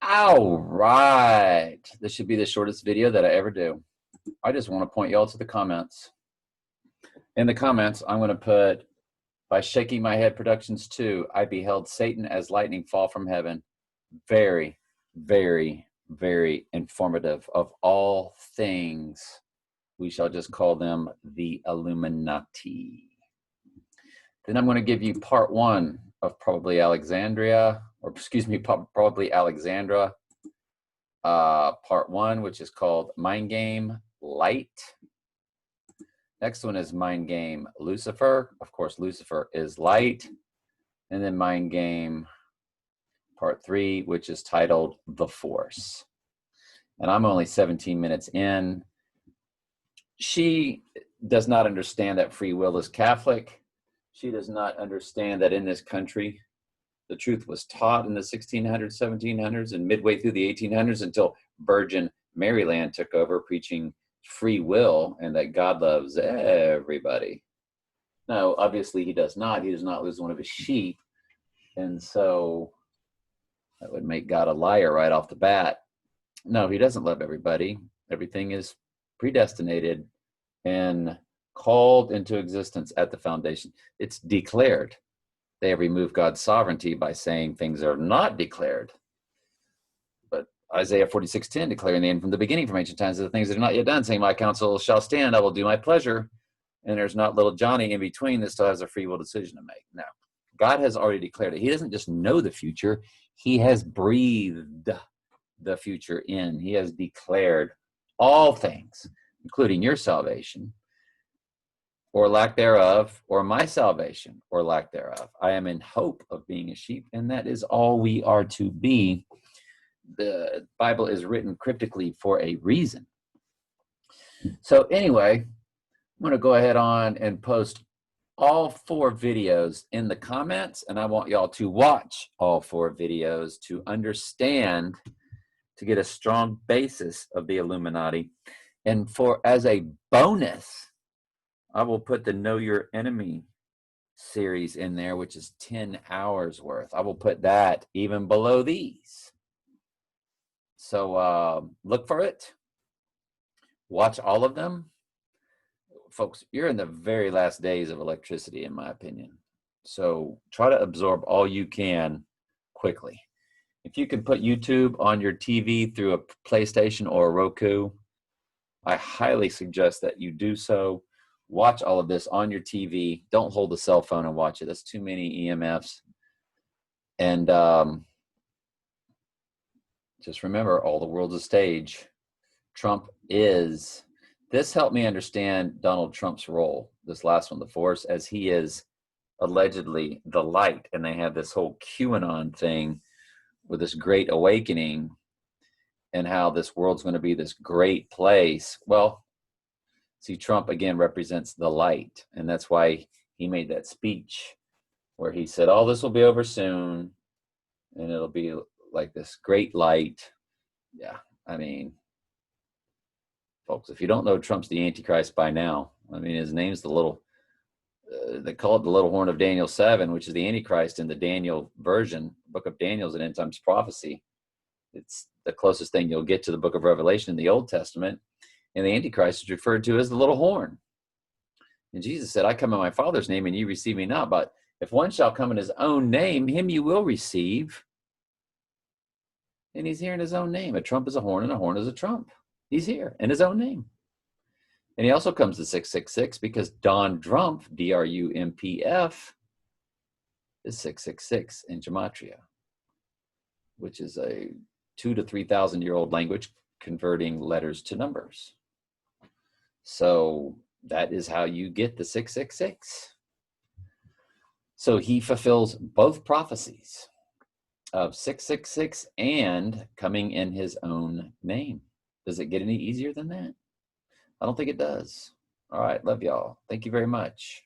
All right. This should be the shortest video that I ever do. I just want to point y'all to the comments. In the comments, I'm going to put, by shaking my head productions 2, I beheld Satan as lightning fall from heaven. Very, very, very informative. Of all things, we shall just call them the Illuminati. Then I'm going to give you part 1 of probably Alexandria, or excuse me, probably Alexandra, part 1, which is called Mind Game Light. Next one is Mind Game Lucifer. Of course, Lucifer is light. And then Mind Game part 3, which is titled The Force. And I'm only 17 minutes in. She does not understand that free will is Catholic. She does not understand that in this country, the truth was taught in the 1600s, 1700s, and midway through the 1800s until Virgin Maryland took over preaching free will and that God loves everybody. No, obviously he does not. He does not lose one of his sheep. And so that would make God a liar right off the bat. No, he doesn't love everybody. Everything is predestinated and called into existence at the foundation. It's declared. They have removed God's sovereignty by saying things are not declared. But Isaiah 46:10, declaring the end from the beginning from ancient times of the things that are not yet done, saying, my counsel shall stand, I will do my pleasure. And there's not little Johnny in between that still has a free will decision to make. Now, God has already declared it. He doesn't just know the future. He has breathed the future in. He has declared all things, including your salvation, or lack thereof, or my salvation, or lack thereof. I am in hope of being a sheep, and that is all we are to be. The Bible is written cryptically for a reason. So anyway, I'm going to go ahead on and post all 4 videos in the comments, and I want y'all to watch all 4 videos to understand, to get a strong basis of the Illuminati. And as a bonus, I will put the Know Your Enemy series in there, which is 10 hours worth. I will put that even below these. So look for it. Watch all of them. Folks, you're in the very last days of electricity, in my opinion. So try to absorb all you can quickly. If you can put YouTube on your TV through a PlayStation or a Roku, I highly suggest that you do so. Watch all of this on your TV. Don't hold the cell phone and watch it. That's too many EMFs. And just remember, all the world's a stage. Trump is. This helped me understand Donald Trump's role, this last one, the Force, as he is allegedly the light. And they have this whole QAnon thing with this great awakening and how this world's going to be this great place. Well, see, Trump, again, represents the light. And that's why he made that speech where he said, oh, this will be over soon. And it'll be like this great light. Yeah, I mean, folks, if you don't know Trump's the Antichrist by now, I mean, his name's the little, they call it the little horn of Daniel 7, which is the Antichrist in the Daniel version. Book of Daniel is an end times prophecy. It's the closest thing you'll get to the book of Revelation in the Old Testament. And the Antichrist is referred to as the little horn. And Jesus said, I come in my Father's name and ye receive me not. But if one shall come in his own name, him you will receive. And he's here in his own name. A trump is a horn and a horn is a trump. He's here in his own name. And he also comes to 666 because Don Drumpf, D-R-U-M-P-F, is 666 in Gematria, which is a 2,000 to 3,000 year old language converting letters to numbers. So that is how you get the 666. So he fulfills both prophecies of 666 and coming in his own name. Does it get any easier than that? I don't think it does. All right, love y'all. Thank you very much.